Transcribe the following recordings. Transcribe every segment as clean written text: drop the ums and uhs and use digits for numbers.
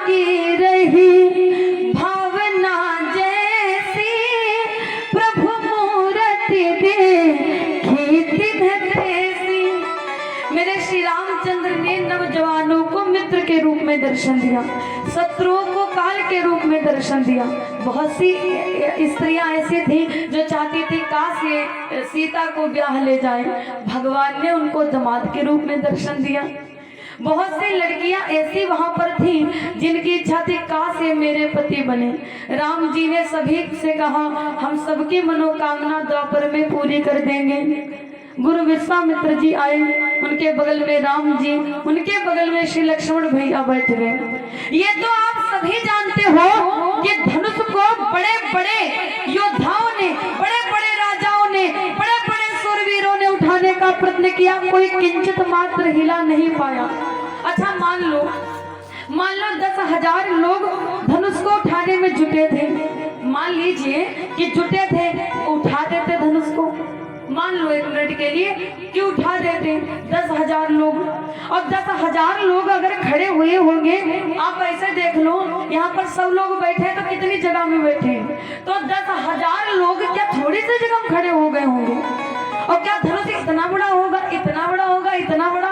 की रही भावना जैसी, प्रभु मूर्ति देखी तिन्ह तैसी। मेरे श्री रामचंद्र ने नौजवानों को मित्र के रूप में दर्शन दिया, शत्रुओं को काल के रूप में दर्शन दिया। बहुत सी स्त्रियां ऐसी थी जो चाहती थी काश ये सीता को ब्याह ले जाए, भगवान ने उनको दामाद के रूप में दर्शन दिया। बहुत सी लड़कियां ऐसी वहां पर थी जिनकी इच्छा थी काश ये मेरे पति बने। राम जी ने सभी से कहा हम सबकी मनोकामना द्वापर में पूरी कर देंगे। गुरु विश्वामित्र जी आए, उनके बगल में राम जी, उनके बगल में श्री लक्ष्मण भैया बैठ गए। ये तो आप सभी जानते हो कि धनुष को बड़े बड़े योद्धाओं ने, बड़े बड़े राजाओं ने, बड़े बड़े सूरवीरों ने उठाने का प्रयत्न किया, कोई किंचित मात्र हिला नहीं पाया। अच्छा मान लो 10,000 लोग धनुष को उठाने में जुटे थे। मान लीजिए कि जुटे थे, उठा देते धनुष को। मान लो एक मिनट के लिए कि उठा देते 10,000 लोग। और 10,000 लोग अगर खड़े हुए होंगे, आप ऐसे देख लो यहाँ पर सब लोग बैठे तो कितनी जगह में बैठे, तो 10,000 लोग क्या थोड़ी सी जगह में खड़े हो गए होंगे। और क्या धनुष इतना बड़ा होगा, इतना बड़ा होगा, इतना बड़ा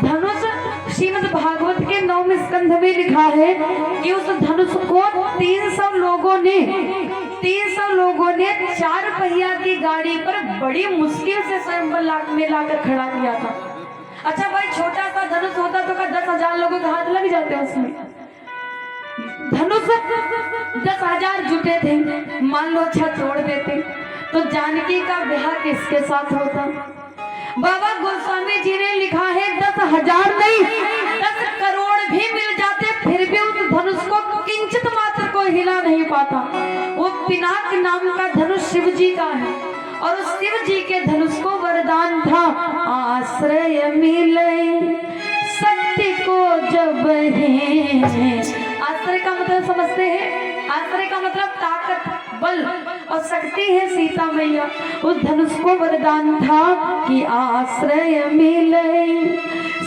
धनुष। श्रीमद् भागवत के 9वें स्कंध में लिखा है कि उस धनुष को 300 लोगों ने 4 पहिया की गाड़ी पर बड़ी मुश्किल से स्वयंवर में लाकर खड़ा किया था। अच्छा भाई, छोटा सा धनुष होता तो 10,000 लोगों के हाथ लग जाते उसमें। धनुष 10,000 जुटे थे, मान लो अच्छा तोड़ देते तो जानकी का ब्याह किसके साथ होता। बाबा गोस्वामी जी ने लिखा है 10,000 नहीं 10 करोड़ भी मिल जाते फिर भी उस धनुष को किंचित मात्र को हिला नहीं पाता। वो पिनाक नाम का धनुष शिव जी का है, और उस शिव जी के धनुष को वरदान था आश्रय मिले शक्ति को जब है। आश्रय का मतलब समझते हैं, आश्रय का मतलब ताकत, बल, और शक्ति है सीता मैया। उस धनुष को वरदान था कि आश्रय मिले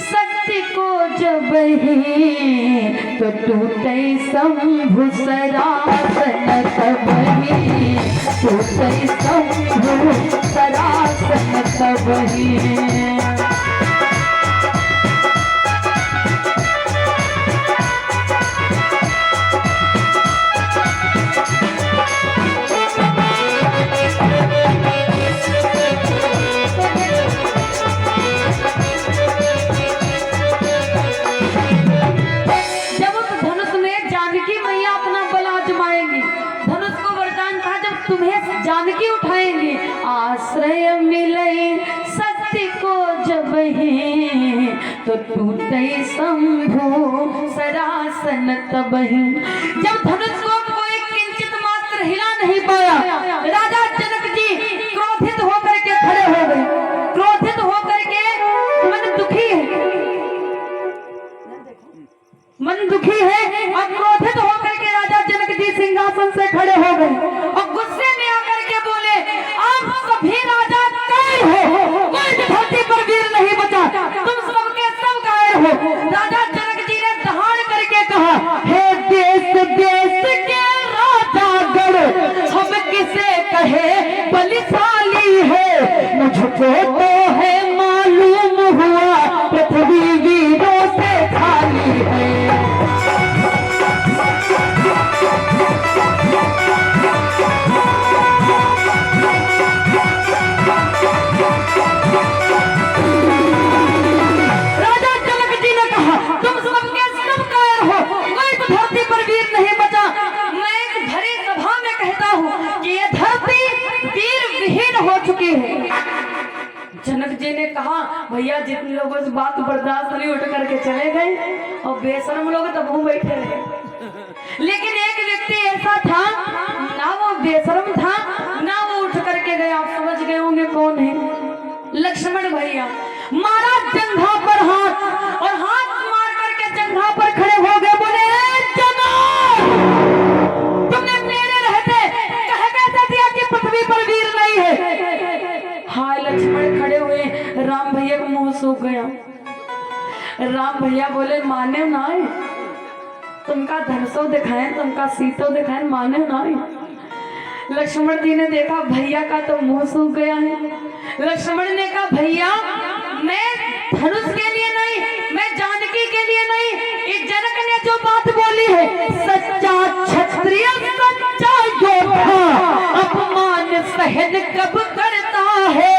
शक्ति को जब है, तो टूटे शंभु सरासन तब ही, टूटे शंभु सरासन तब ही। जानकी उठाएंगे आश्रय मिले शक्ति को जब है, तो टूटे शंभु सरासन तब ही। जब धनुष को कोई किंचित मात्र हिला नहीं पाया, राजा जनक जी क्रोधित होकर के खड़े हो गए। क्रोधित होकर के मन दुखी है, मन दुखी है, और क्रोधित होकर के राजा जनक जी सिंहासन से खड़े हो गए और गुस्से में आकर के बोले आप सभी राजा कायर हो, कोई धरती पर वीर नहीं बचा, तुम सबके सब कायर हो। राजा जनक जी ने दहाड़ करके कहा हे देश देश के राजा गण, हम किसे कहे बलशाली है, मुझको तो है मालूम हुआ पृथ्वी वीरों से खाली है। जनक जी ने कहा भैया जितने लोगों से बात बर्दाश्त नहीं, उठ करके चले गए, और बेशरम लोग तब वो बैठे रहे। लेकिन एक व्यक्ति ऐसा था, ना वो बेशरम था ना वो उठ करके गया। आप समझ गए होंगे कौन है? लक्ष्मण भैया। मारा जंघा पर हाथ, और हाथ मार करके जंघा पर खड़े हो गए, बोले तुमने मेरे रहते कह कैसे दिया कि पृथ्वी पर वीर नहीं है। हाय लक्ष्मण खड़े हुए, राम भैया का मुंह सूख गया। राम भैया बोले माने ना, तुमका धनुषो दिखाए, तुमका सीतो दिखाए, माने ना। लक्ष्मण जी ने देखा भैया का तो मुंह सूख गया है। लक्ष्मण ने कहा भैया मैं धनुष के लिए नहीं, मैं जानकी के लिए नहीं, इस जनक ने जो बात बोली है, सच्चा क्षत्रिय सच्चा योद्धा अपमान सहन कब करता है,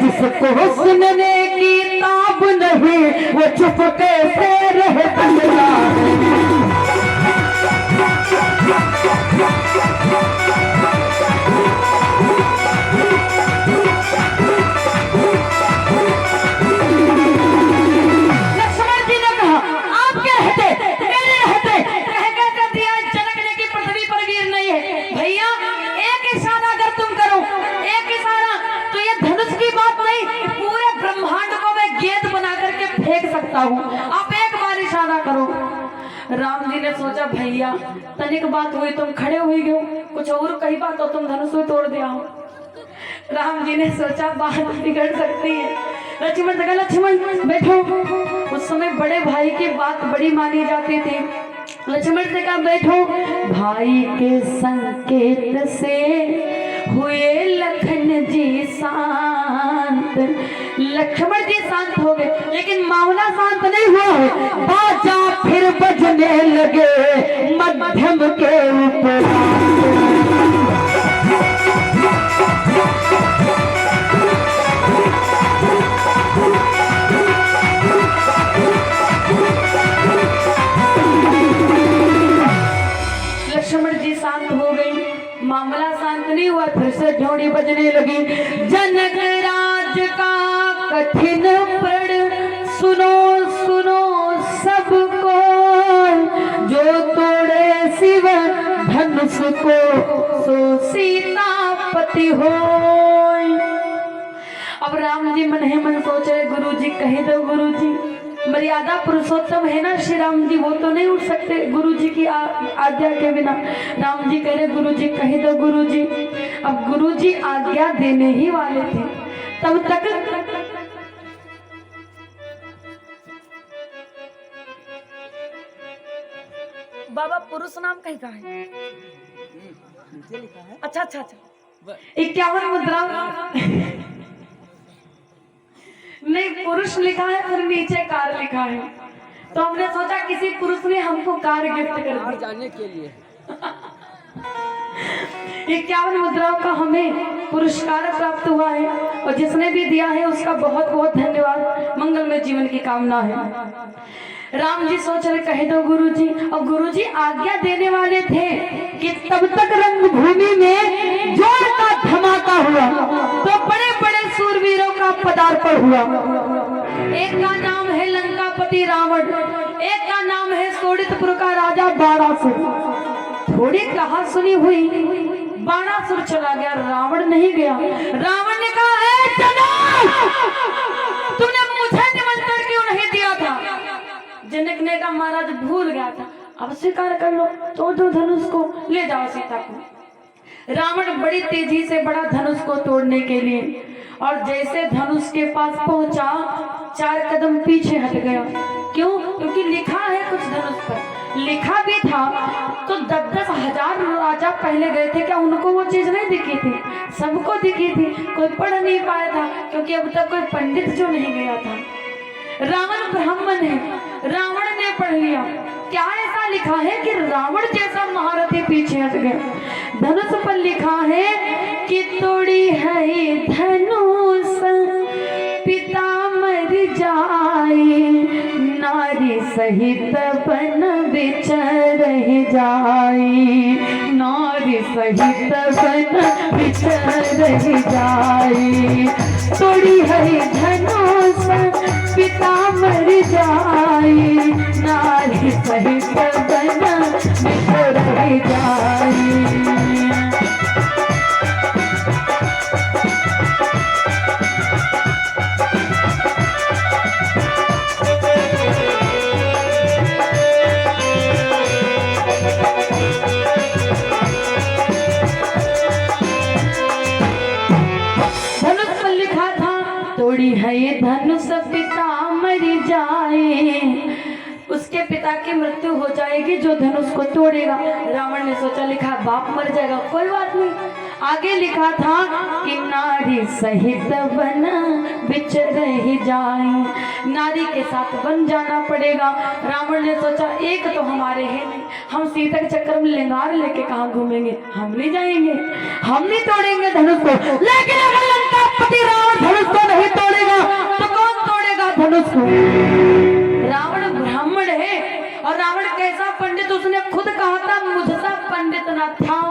जिसको सुनने की ताब नहीं वो चुप कैसे रहता है। आप एक बार इशारा करो। राम जी ने सोचा भैया तनिक बात हुई, तुम खड़े हुई गए, कुछ और कही बात हो तुम धनुष तोड़ दिया हो। राम जी ने सोचा बात बिगड़ सकती है। लक्ष्मण से कहा लक्ष्मण बैठो। उस समय बड़े भाई की बात बड़ी मानी जाती थी। लक्ष्मण से कहा बैठो। भाई के संकेत से हुए लखन जी शांत। लक्ष्मण जी शांत हो गए, लेकिन मामला शांत नहीं हुआ है। बाजा फिर बजने लगे मध्यम के ऊपर। लक्ष्मण जी शांत हो गए, मामला शांत नहीं हुआ, फिर से झोड़ी बजने लगी। जनक राज का कठिन प्रण सुनो सुनो सबको, जो तोड़े शिव धनुष को सो सीतापति हो। अब राम जी मन ही मन सोच रहे गुरु जी कह दो, गुरु जी मर्यादा पुरुषोत्तम है ना श्री राम जी, वो तो नहीं उठ सकते गुरु जी की आज्ञा के बिना। राम जी कह रहे गुरु जी कह दो गुरु जी। अब गुरु जी आज्ञा देने ही वाले थे, तब तक बाबा पुरुष नाम कहीं का है? अच्छा अच्छा अच्छा 51 मुद्रा नहीं पुरुष लिखा है, फिर नीचे कार लिखा है, तो हमने सोचा किसी पुरुष ने हमको कार गिफ्ट कर दी जाने के लिए। 51 मुद्राओं का हमें पुरस्कार प्राप्त हुआ है, और जिसने भी दिया है उसका बहुत बहुत धन्यवाद। मंगलमय जीवन की कामना है। राम जी सोच रहे कह दो गुरु जी, और गुरु जी आज्ञा देने वाले थे कि तब तक रंगभूमि में जोर का धमाका हुआ, तो बड़े बड़े सूरवीरों का पदार्पण हुआ। एक का नाम है लंकापति रावण, एक का नाम है सोडितपुर का राजा बाणासुर। थोड़ी कहा सुनी हुई, बाणासुर चला गया, रावण नहीं गया। रावण ने कहा तुमने मुझे निमंत्रण क्यों नहीं दिया था? जनक ने कहा महाराज भूल गया था, अब स्वीकार कर लो, तोड़ दो धनुष को, ले जाओ सीता को। रावण बड़ी तेजी से बढ़ा धनुष को तोड़ने के लिए, और जैसे धनुष के पास पहुंचा 4 कदम पीछे हट गया। क्यों? क्योंकि लिखा है कुछ धनुष पर, लिखा भी था तो 10-10 हजार राजा पहले गए थे, क्या उनको वो चीज नहीं दिखी थी? सबको दिखी थी, कोई पढ़ नहीं पाया था, क्योंकि अब तक कोई पंडित जो नहीं गया था। रावण ब्राह्मण है, रावण ने पढ़ लिया। क्या ऐसा लिखा है कि रावण जैसा महारथी पीछे हट गया? धनुष पर लिखा है कि तोड़ी है धनुष पिता मर जाए, नारी सहित बन बिछड़ जाए, नारी सहित बन बिछड़ जाए। तोड़ी है धनुष पिता मर जाए, नारी सहित बन बिछड़ जाए। तोड़ी है ये धनुष पिता मर जाए, उसके पिता की मृत्यु हो जाए आएगी जो धनुष को तोड़ेगा। रावण ने सोचा, लिखा बाप मर जाएगा, कोई बात नहीं। आगे लिखा था कि नारी सहित वन बिचर ही जाए, नारी के साथ वन जाना पड़ेगा। रावण ने सोचा, एक तो हमारे है नहीं, हम सीता के चक्कर में लिंगार लेके कहाँ घूमेंगे, हम नहीं जाएंगे, हम नहीं तोड़ेंगे धनुष को। लेकिन अगर लंकापति रावण धनुष को नहीं तोड़ेगा तो कौन तोड़ेगा धनुष को? रावण ब्राह्मण है और रावण कैसा पंडित, उसने खुद कहा था मुझसा पंडित न था,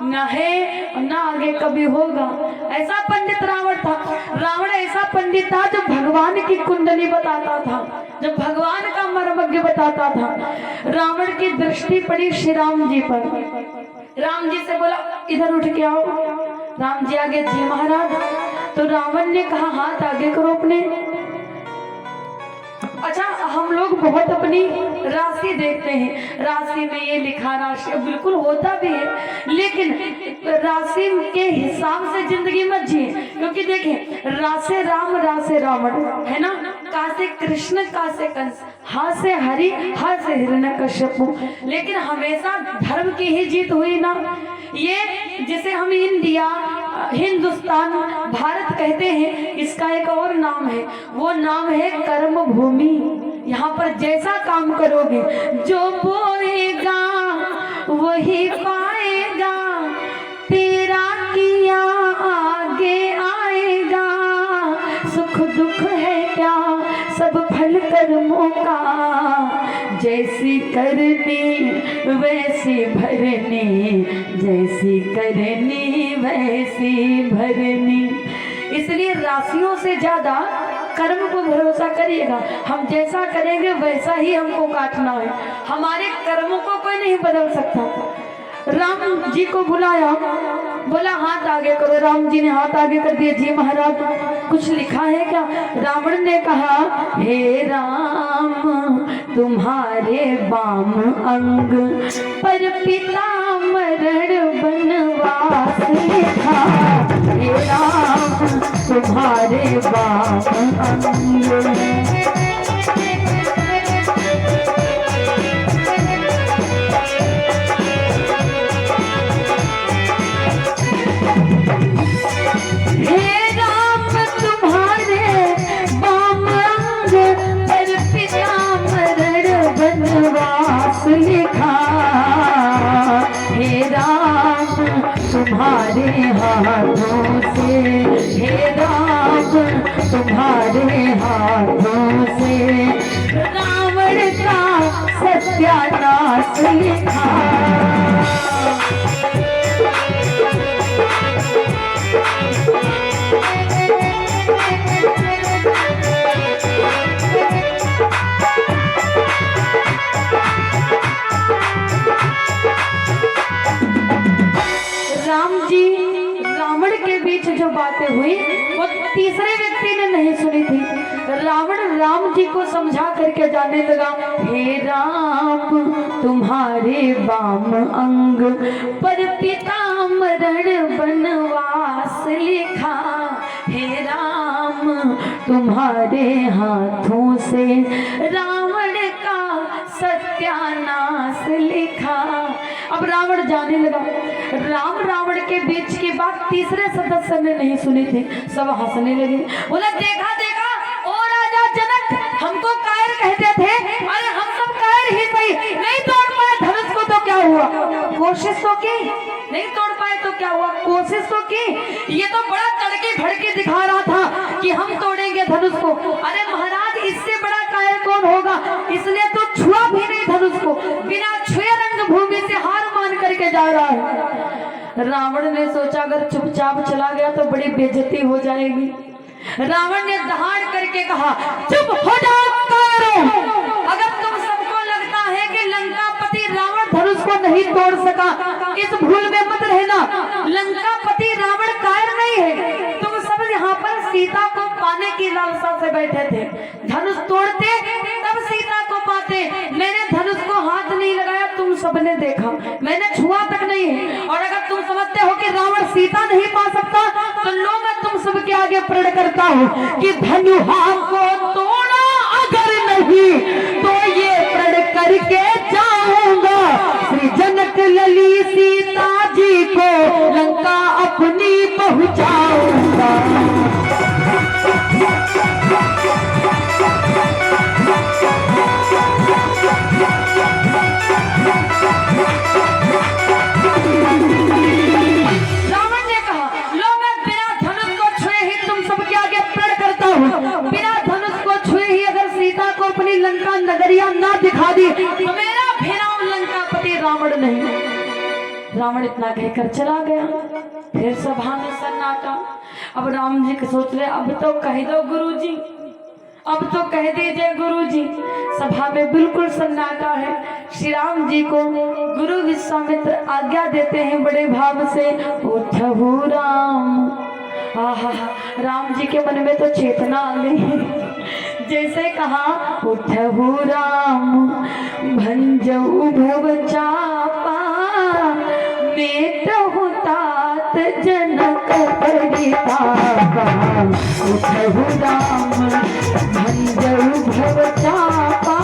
न है न आगे कभी होगा। ऐसा पंडित रावण था। रावण ऐसा पंडित था जो भगवान की कुंडली बताता था, जो भगवान का मर्मज्ञ बताता था। रावण की दृष्टि पड़ी श्री राम जी पर। राम जी से बोला, इधर उठ के आओ। राम जी आगे, जी महाराज। तो रावण ने कहा, हाथ आगे करो अपने। अच्छा, हम लोग बहुत अपनी राशि देखते हैं, राशि में ये लिखा, राशि बिल्कुल होता भी है, लेकिन राशि के हिसाब से जिंदगी मत जिए। क्योंकि देखें, राशि राम राशि रावण है ना, का से कृष्ण का से कंस, हा से हरि हा से हिरण्यकश्यपु। लेकिन हमेशा धर्म की ही जीत हुई ना। ये जिसे हम इंडिया, हिंदुस्तान, भारत कहते हैं, इसका एक और नाम है, वो नाम है कर्म भूमि। यहाँ पर जैसा काम करोगे, जो बोएगा वही पाएगा, तेरा किया आगे आएगा। सुख दुख है क्या सब फल कर्मों का, जैसी करनी वैसी भरनी, जैसी करनी वैसी भरनी। इसलिए राशियों से ज्यादा कर्म को भरोसा करिएगा। हम जैसा करेंगे वैसा ही हमको काटना है, हमारे कर्मों को कोई नहीं बदल सकता। राम जी को बुलाया, बोला हाथ आगे करो। राम जी ने हाथ आगे कर दिए। जी महाराज, कुछ लिखा है क्या? रावण ने कहा, हे राम तुम्हारे वाम अंग पर पीताम्बर बनवास लिखा, हे राम तुम्हारे वाम अंग। तुम्हारे हाथों से, हे राम तुम्हारे हाथों से रावण का सत्यानाश लिखा। जो बातें हुई वो तीसरे व्यक्ति ने नहीं सुनी थी। रावण राम जी को समझा करके जाने लगा, हे राम तुम्हारे वाम अंग पर पीताम्बर बनवास लिखा, हे राम तुम्हारे हाथों से रावण का सत्यानाश लिखा। अब रावण जाने लगा। राम रावण के बीच की बात तीसरे सदस्य ने नहीं सुनी थी। सब हंसने लगे, बोला देखा देखा, ओ राजा जनक हमको कायर कहते थे, अरे हम सब कायर ही सही, नहीं तोड़ पाए धनुष को तो क्या हुआ, कोशिश तो की, नहीं तोड़ पाए तो क्या हुआ, कोशिश तो की। ये तो बड़ा तड़के भड़के दिखा रहा था कि हम तोड़ेंगे धनुष को। अरे महाराज इससे बड़ा कायर कौन होगा, इसने तो छुआ भी नहीं धनुष को, बिना छुए रंग भूमि से हार मान करके जा रहा है। रावण ने सोचा अगर चुपचाप चला गया तो बड़ी बेइज्जती हो जाएगी। रावण ने दहाड़ करके कहा, चुप हो जाओ कायरों, अगर तुम सबको लगता है कि लंकापति रावण धनुष को नहीं तोड़ सका, इस भूल में मत रहना। लंकापति रावण कायर नहीं है, तुम सब यहाँ पर सीता को पाने की लालसा से बैठे थे। धनुष तोड़ते तब सीता को पाते, मैंने धनुष को हाथ नहीं लगाया, तुम सबने देखा, मैंने छुआ तक नहीं है। और अगर तुम समझते हो कि रावण सीता नहीं पा सकता, तो लो मैं तुम सबके आगे प्रण करता हूँ कि धनुहा को तोड़ा अगर नहीं तो ये प्रण करके जाऊंगा श्री जनक लली सीता जी को लंका अपनी पहुंचाऊंगा। रावण ने कहा लो मैं बिना धनुष को छुए ही तुम सबके आगे प्रण करता हूँ, बिना धनुष को छुए ही अगर सीता को अपनी लंका नगरिया ना दिखा दी तो मेरा भिराव लंकापति रावण नहीं। रावण इतना कहकर चला गया। फिर सभा में सन्नाटा। अब राम जी सोच रहे अब तो कह दो गुरुजी, अब तो कह दीजिए गुरुजी। सभा में बिल्कुल सन्नाटा है। श्री राम जी को गुरु विश्वामित्र आज्ञा देते हैं बड़े भाव से, उठहु राम। आहा, राम जी के मन में तो चेतना आ गई। जैसे कहा उठहु राम भंजऊ भव चापा, मेटहु तात जनक परितापा। उठहु राम भंजऊ भव चापा,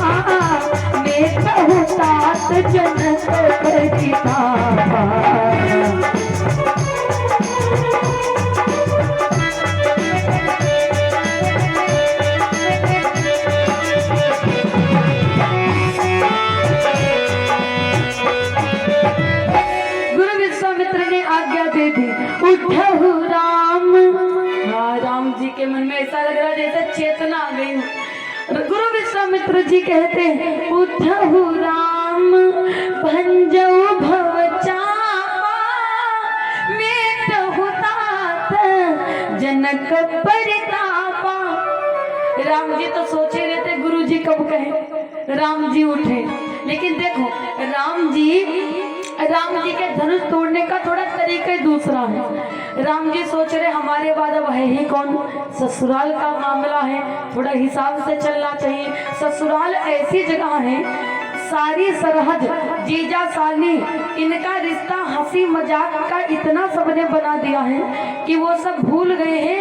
मेटहु तात जनक परितापा। उठहु राम। हाँ, राम जी के मन में ऐसा लग रहा जैसे चेतना आ गई। गुरु विश्वामित्र जी कहते हैं उठहु राम भंजऊ भव चापा, मेटहु तात जनक परितापा। राम जी तो सोचे रहते गुरु जी कब कहे। राम जी उठे, लेकिन देखो राम जी के धनुष तोड़ने का थोड़ा तरीका दूसरा है। राम जी सोच रहे हमारे बाद अब है ही कौन, ससुराल का मामला है, थोड़ा हिसाब से चलना चाहिए। ससुराल ऐसी जगह है, सारी सरहद जीजा साली इनका रिश्ता हंसी मजाक का इतना सबने बना दिया है कि वो सब भूल गए हैं